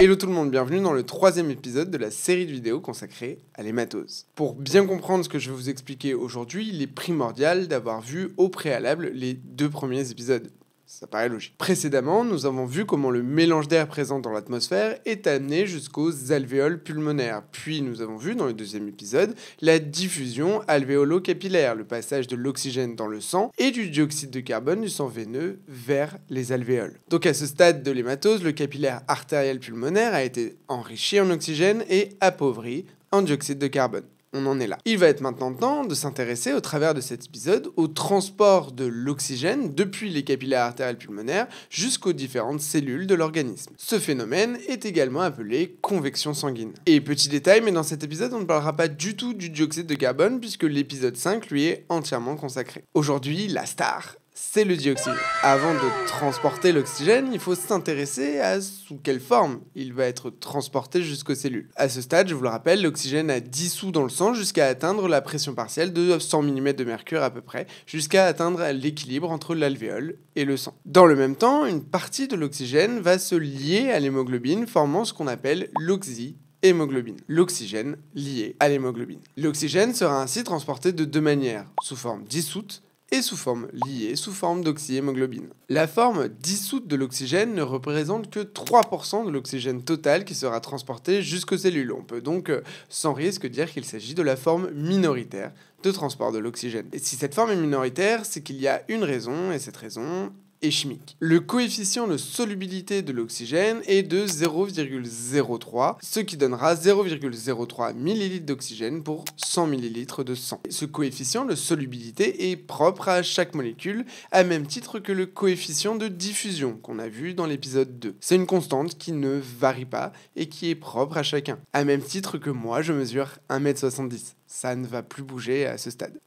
Hello tout le monde, bienvenue dans le 3e épisode de la série de vidéos consacrée à l'hématose. Pour bien comprendre ce que je vais vous expliquer aujourd'hui, il est primordial d'avoir vu au préalable les 2 premiers épisodes. Ça paraît logique. Précédemment, nous avons vu comment le mélange d'air présent dans l'atmosphère est amené jusqu'aux alvéoles pulmonaires. Puis nous avons vu dans le 2e épisode la diffusion alvéolo-capillaire, le passage de l'oxygène dans le sang et du dioxyde de carbone du sang veineux vers les alvéoles. Donc à ce stade de l'hématose, le capillaire artériel pulmonaire a été enrichi en oxygène et appauvri en dioxyde de carbone. On en est là. Il va être maintenant temps de s'intéresser au travers de cet épisode au transport de l'oxygène depuis les capillaires artériels pulmonaires jusqu'aux différentes cellules de l'organisme. Ce phénomène est également appelé convection sanguine. Et petit détail, mais dans cet épisode on ne parlera pas du tout du dioxyde de carbone puisque l'épisode 5 lui est entièrement consacré. Aujourd'hui, la star, c'est le dioxyde. Avant de transporter l'oxygène, il faut s'intéresser à sous quelle forme il va être transporté jusqu'aux cellules. À ce stade, je vous le rappelle, l'oxygène a dissous dans le sang jusqu'à atteindre la pression partielle de 100 mm de mercure à peu près, jusqu'à atteindre l'équilibre entre l'alvéole et le sang. Dans le même temps, une partie de l'oxygène va se lier à l'hémoglobine, formant ce qu'on appelle l'oxyhémoglobine, l'oxygène lié à l'hémoglobine. L'oxygène sera ainsi transporté de 2 manières, sous forme dissoute et sous forme liée, sous forme d'oxyhémoglobine. La forme dissoute de l'oxygène ne représente que 3% de l'oxygène total qui sera transporté jusqu'aux cellules. On peut donc sans risque dire qu'il s'agit de la forme minoritaire de transport de l'oxygène. Et si cette forme est minoritaire, c'est qu'il y a une raison, et cette raison est chimique. Le coefficient de solubilité de l'oxygène est de 0,03, ce qui donnera 0,03 ml d'oxygène pour 100 ml de sang. Ce coefficient de solubilité est propre à chaque molécule, à même titre que le coefficient de diffusion qu'on a vu dans l'épisode 2. C'est une constante qui ne varie pas et qui est propre à chacun. À même titre que moi, je mesure 1m70. Ça ne va plus bouger à ce stade.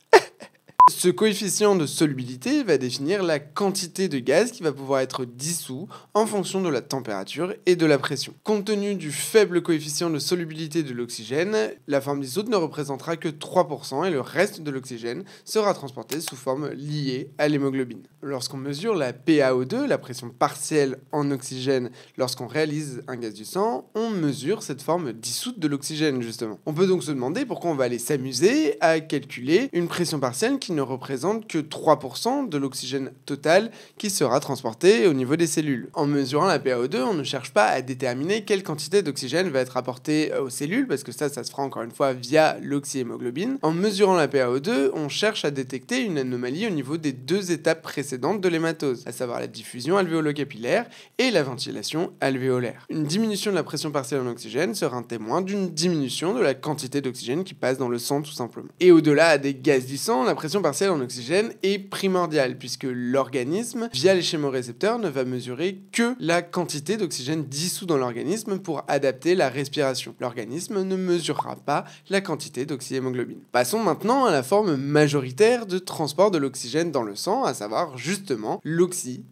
Ce coefficient de solubilité va définir la quantité de gaz qui va pouvoir être dissous en fonction de la température et de la pression. Compte tenu du faible coefficient de solubilité de l'oxygène, la forme dissoute ne représentera que 3% et le reste de l'oxygène sera transporté sous forme liée à l'hémoglobine. Lorsqu'on mesure la PaO2, la pression partielle en oxygène, lorsqu'on réalise un gaz du sang, on mesure cette forme dissoute de l'oxygène justement. On peut donc se demander pourquoi on va aller s'amuser à calculer une pression partielle qui ne représente que 3% de l'oxygène total qui sera transporté au niveau des cellules. En mesurant la PaO2, on ne cherche pas à déterminer quelle quantité d'oxygène va être apportée aux cellules, parce que ça se fera encore une fois via l'oxyhémoglobine. En mesurant la PaO2, on cherche à détecter une anomalie au niveau des 2 étapes précédentes de l'hématose, à savoir la diffusion alvéolo-capillaire et la ventilation alvéolaire. Une diminution de la pression partielle en oxygène sera un témoin d'une diminution de la quantité d'oxygène qui passe dans le sang tout simplement. Et au-delà des gaz du sang, la pression partielle en oxygène est primordiale puisque l'organisme, via les chémorécepteurs, ne va mesurer que la quantité d'oxygène dissous dans l'organisme pour adapter la respiration. L'organisme ne mesurera pas la quantité d'oxyhémoglobine. Passons maintenant à la forme majoritaire de transport de l'oxygène dans le sang, à savoir justement l'oxyhémoglobine.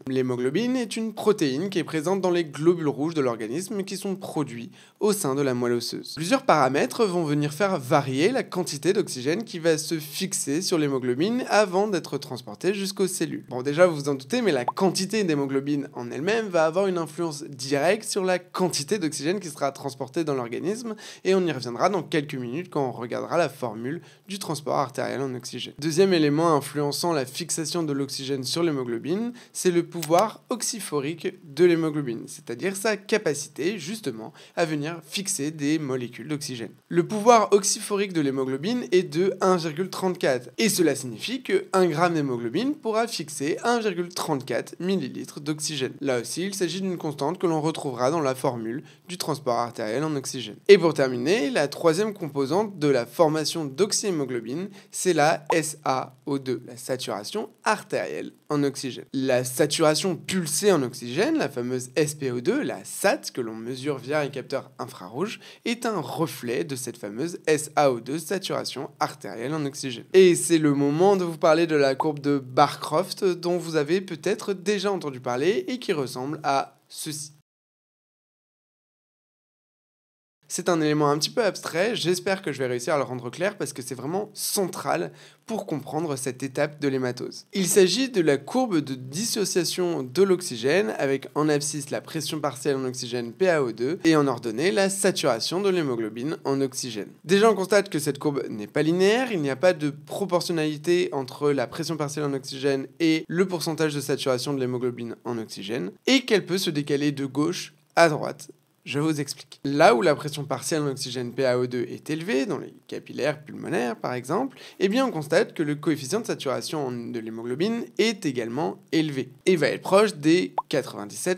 L'hémoglobine est une protéine qui est présente dans les globules rouges de l'organisme qui sont produits au sein de la moelle osseuse. Plusieurs paramètres vont venir faire varier la quantité d'oxygène qui va se fixer sur l'hémoglobine avant d'être transportée jusqu'aux cellules. Bon, déjà vous vous en doutez, mais la quantité d'hémoglobine en elle-même va avoir une influence directe sur la quantité d'oxygène qui sera transportée dans l'organisme et on y reviendra dans quelques minutes quand on regardera la formule du transport artériel en oxygène. Deuxième élément influençant la fixation de l'oxygène sur l'hémoglobine, c'est le pouvoir oxyphorique de l'hémoglobine, c'est-à-dire sa capacité justement à venir fixer des molécules d'oxygène. Le pouvoir oxyphorique de l'hémoglobine est de 1,34 et cela signifie que 1 g d'hémoglobine pourra fixer 1,34 ml d'oxygène. Là aussi, il s'agit d'une constante que l'on retrouvera dans la formule du transport artériel en oxygène. Et pour terminer, la 3e composante de la formation d'oxyhémoglobine, c'est la SaO2, la saturation artérielle en oxygène. La saturation pulsée en oxygène, la fameuse SpO2, la SAT, que l'on mesure via un capteur infrarouge, est un reflet de cette fameuse SaO2, saturation artérielle en oxygène. Et c'est le moment de vous parler de la courbe de Barcroft, dont vous avez peut-être déjà entendu parler et qui ressemble à ceci. C'est un élément un petit peu abstrait, j'espère que je vais réussir à le rendre clair parce que c'est vraiment central pour comprendre cette étape de l'hématose. Il s'agit de la courbe de dissociation de l'oxygène avec en abscisse la pression partielle en oxygène PaO2 et en ordonnée la saturation de l'hémoglobine en oxygène. Déjà on constate que cette courbe n'est pas linéaire, il n'y a pas de proportionnalité entre la pression partielle en oxygène et le pourcentage de saturation de l'hémoglobine en oxygène et qu'elle peut se décaler de gauche à droite. Je vous explique. Là où la pression partielle en oxygène PaO2 est élevée, dans les capillaires pulmonaires par exemple, eh bien on constate que le coefficient de saturation de l'hémoglobine est également élevé et va être proche des 97%.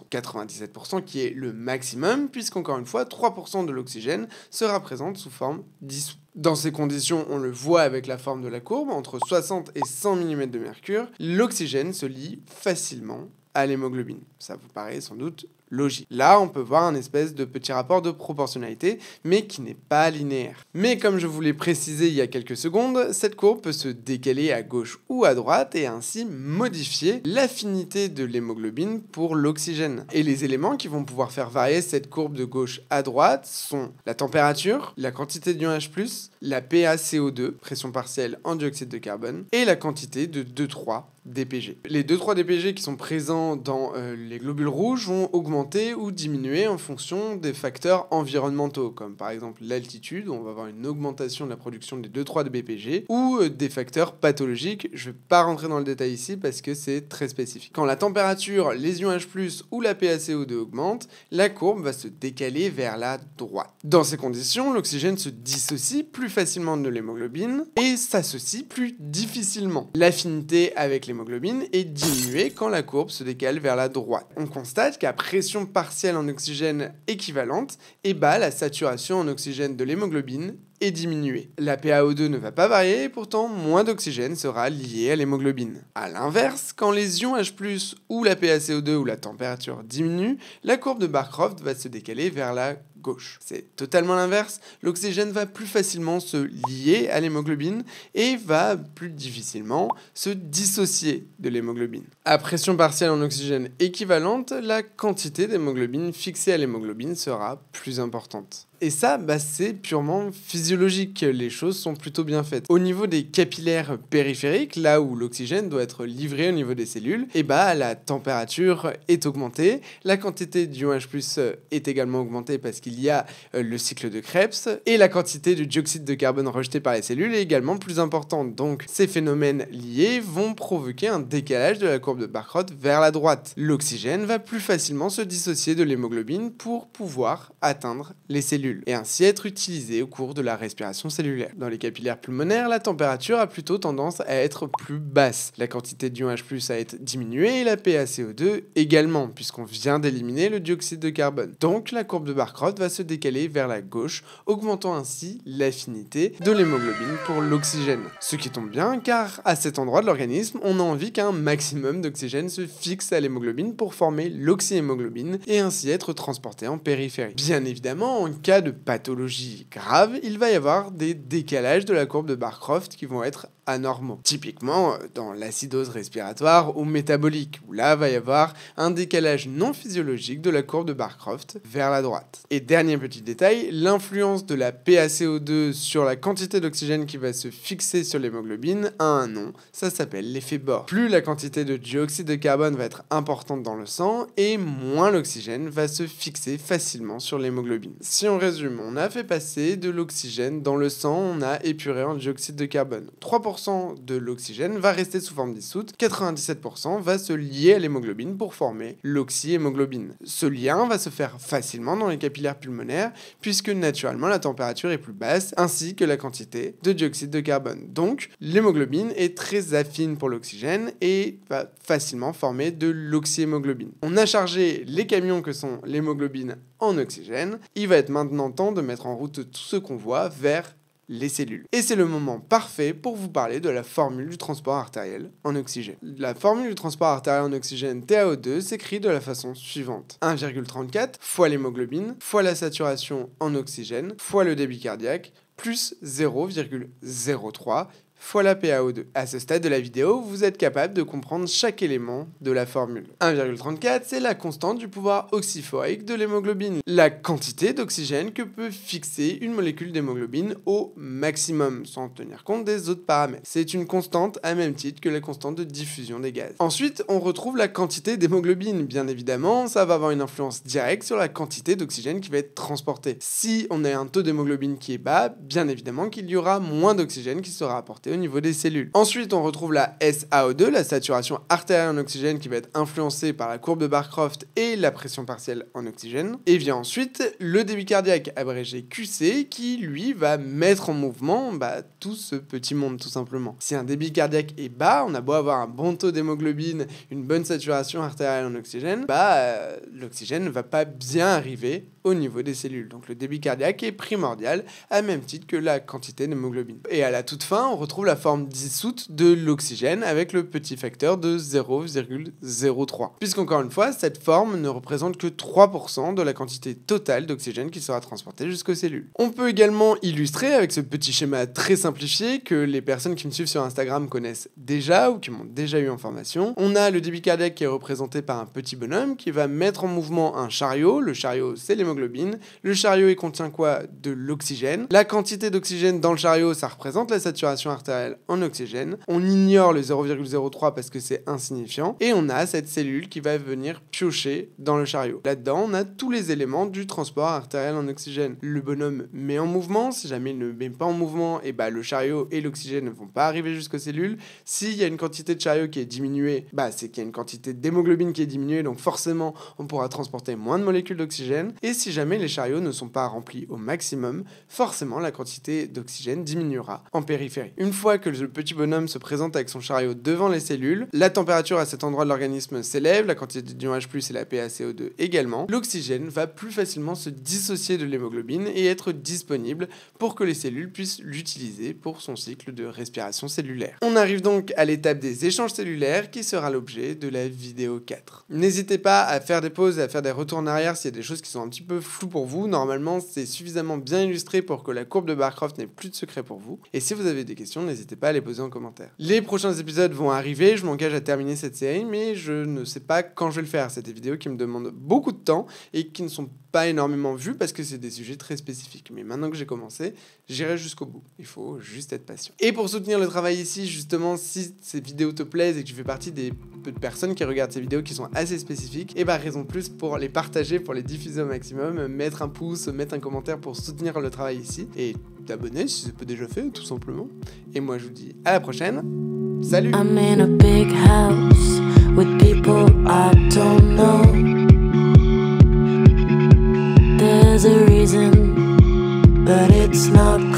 97% qui est le maximum puisqu'encore une fois 3% de l'oxygène sera présente sous forme dissoute. Dans ces conditions, on le voit avec la forme de la courbe, entre 60 et 100 mm de mercure, l'oxygène se lie facilement à l'hémoglobine. Ça vous paraît sans doute logique. Là, on peut voir un espèce de petit rapport de proportionnalité, mais qui n'est pas linéaire. Mais comme je vous l'ai précisé il y a quelques secondes, cette courbe peut se décaler à gauche ou à droite et ainsi modifier l'affinité de l'hémoglobine pour l'oxygène. Et les éléments qui vont pouvoir faire varier cette courbe de gauche à droite sont la température, la quantité d'ion H+, la PaCO2, pression partielle en dioxyde de carbone, et la quantité de 2,3 DPG. Les 2,3 DPG qui sont présents dans les globules rouges vont augmenter ou diminuer en fonction des facteurs environnementaux, comme par exemple l'altitude, où on va avoir une augmentation de la production des 2,3 DPG, ou des facteurs pathologiques. Je ne vais pas rentrer dans le détail ici parce que c'est très spécifique. Quand la température, les ions H+, ou la PaCO2 augmentent, la courbe va se décaler vers la droite. Dans ces conditions, l'oxygène se dissocie plus facilement de l'hémoglobine et s'associe plus difficilement. L'affinité avec l'hémoglobine est diminuée quand la courbe se décale vers la droite. On constate qu'à pression partielle en oxygène équivalente, la saturation en oxygène de l'hémoglobine est diminuée. La PaO2 ne va pas varier et pourtant moins d'oxygène sera lié à l'hémoglobine. A l'inverse, quand les ions H+, ou la PaCO2 ou la température diminuent, la courbe de Barcroft va se décaler vers la gauche. C'est totalement l'inverse, l'oxygène va plus facilement se lier à l'hémoglobine et va plus difficilement se dissocier de l'hémoglobine. À pression partielle en oxygène équivalente, la quantité d'hémoglobine fixée à l'hémoglobine sera plus importante. Et ça, c'est purement physiologique, les choses sont plutôt bien faites. Au niveau des capillaires périphériques, là où l'oxygène doit être livré au niveau des cellules, la température est augmentée, la quantité d'ion H+, est également augmentée parce qu'il y a le cycle de Krebs, et la quantité du dioxyde de carbone rejeté par les cellules est également plus importante. Donc ces phénomènes liés vont provoquer un décalage de la courbe de Barcroft vers la droite. L'oxygène va plus facilement se dissocier de l'hémoglobine pour pouvoir atteindre les cellules et ainsi être utilisé au cours de la respiration cellulaire. Dans les capillaires pulmonaires, la température a plutôt tendance à être plus basse. La quantité d'ion H+ à être diminuée et la PaCO2 également, puisqu'on vient d'éliminer le dioxyde de carbone. Donc la courbe de Barcroft va se décaler vers la gauche, augmentant ainsi l'affinité de l'hémoglobine pour l'oxygène. Ce qui tombe bien, car à cet endroit de l'organisme, on a envie qu'un maximum d'oxygène se fixe à l'hémoglobine pour former l'oxyhémoglobine et ainsi être transporté en périphérie. Bien évidemment, en cas de pathologie grave, il va y avoir des décalages de la courbe de Barcroft qui vont être anormaux. Typiquement dans l'acidose respiratoire ou métabolique, où là va y avoir un décalage non physiologique de la courbe de Barcroft vers la droite. Et dernier petit détail, l'influence de la PaCO2 sur la quantité d'oxygène qui va se fixer sur l'hémoglobine a un nom, ça s'appelle l'effet Bohr. Plus la quantité de dioxyde de carbone va être importante dans le sang, et moins l'oxygène va se fixer facilement sur l'hémoglobine. Si on résume, on a fait passer de l'oxygène dans le sang, on a épuré en dioxyde de carbone. 3% de l'oxygène va rester sous forme dissoute, 97% va se lier à l'hémoglobine pour former l'oxyhémoglobine. Ce lien va se faire facilement dans les capillaires pulmonaires puisque naturellement la température est plus basse ainsi que la quantité de dioxyde de carbone. Donc l'hémoglobine est très affine pour l'oxygène et va facilement former de l'oxyhémoglobine. On a chargé les camions que sont l'hémoglobine en oxygène, il va être maintenant temps de mettre en route tout ce qu'on voit vers les cellules. Et c'est le moment parfait pour vous parler de la formule du transport artériel en oxygène. La formule du transport artériel en oxygène TaO2 s'écrit de la façon suivante. 1,34 fois l'hémoglobine, fois la saturation en oxygène, fois le débit cardiaque, plus 0,03 fois la PaO2. À ce stade de la vidéo, vous êtes capable de comprendre chaque élément de la formule. 1,34, c'est la constante du pouvoir oxyphorique de l'hémoglobine, la quantité d'oxygène que peut fixer une molécule d'hémoglobine au maximum, sans tenir compte des autres paramètres. C'est une constante à même titre que la constante de diffusion des gaz. Ensuite, on retrouve la quantité d'hémoglobine. Bien évidemment, ça va avoir une influence directe sur la quantité d'oxygène qui va être transportée. Si on a un taux d'hémoglobine qui est bas, bien évidemment qu'il y aura moins d'oxygène qui sera apporté au niveau des cellules. Ensuite, on retrouve la SaO2, la saturation artérielle en oxygène qui va être influencée par la courbe de Barcroft et la pression partielle en oxygène. Et vient ensuite le débit cardiaque, abrégé QC, qui lui va mettre en mouvement tout ce petit monde tout simplement. Si un débit cardiaque est bas, on a beau avoir un bon taux d'hémoglobine, une bonne saturation artérielle en oxygène, l'oxygène ne va pas bien arriver au niveau des cellules. Donc le débit cardiaque est primordial à même titre que la quantité d'hémoglobine. Et à la toute fin, on retrouve la forme dissoute de l'oxygène avec le petit facteur de 0,03. Puisqu'encore une fois, cette forme ne représente que 3% de la quantité totale d'oxygène qui sera transportée jusqu'aux cellules. On peut également illustrer avec ce petit schéma très simplifié que les personnes qui me suivent sur Instagram connaissent déjà ou qui m'ont déjà eu en formation. On a le débit cardiaque qui est représenté par un petit bonhomme qui va mettre en mouvement un chariot. Le chariot, c'est l'hémoglobine. Le chariot, il contient quoi? De l'oxygène. La quantité d'oxygène dans le chariot, ça représente la saturation artérielle en oxygène. On ignore le 0,03 parce que c'est insignifiant. Et on a cette cellule qui va venir piocher dans le chariot. Là-dedans, on a tous les éléments du transport artériel en oxygène. Le bonhomme met en mouvement. Si jamais il ne met pas en mouvement, le chariot et l'oxygène ne vont pas arriver jusqu'aux cellules. S'il y a une quantité de chariot qui est diminuée, c'est qu'il y a une quantité d'hémoglobine qui est diminuée, donc forcément, on pourra transporter moins de molécules d'oxygène. Et si jamais les chariots ne sont pas remplis au maximum, forcément la quantité d'oxygène diminuera en périphérie. Une fois que le petit bonhomme se présente avec son chariot devant les cellules, la température à cet endroit de l'organisme s'élève, la quantité d'ion H+, et la PaCO2 également. L'oxygène va plus facilement se dissocier de l'hémoglobine et être disponible pour que les cellules puissent l'utiliser pour son cycle de respiration cellulaire. On arrive donc à l'étape des échanges cellulaires qui sera l'objet de la vidéo 4. N'hésitez pas à faire des pauses et à faire des retours en arrière s'il y a des choses qui sont un petit peu floues pour vous. Normalement, c'est suffisamment bien illustré pour que la courbe de Barcroft n'ait plus de secret pour vous. Et si vous avez des questions, n'hésitez pas à les poser en commentaire. Les prochains épisodes vont arriver, je m'engage à terminer cette série, mais je ne sais pas quand je vais le faire. C'est des vidéos qui me demandent beaucoup de temps et qui ne sont pas énormément vues parce que c'est des sujets très spécifiques. Mais maintenant que j'ai commencé, j'irai jusqu'au bout. Il faut juste être patient. Et pour soutenir le travail ici, justement, si ces vidéos te plaisent et que tu fais partie des peu de personnes qui regardent ces vidéos qui sont assez spécifiques, raison de plus pour les partager, pour les diffuser au maximum, mettre un pouce, mettre un commentaire pour soutenir le travail ici et t'abonner si c'est pas déjà fait, tout simplement. Et moi, je vous dis à la prochaine. Salut! I'm in a big house with people I don't know. There's a reason, but it's not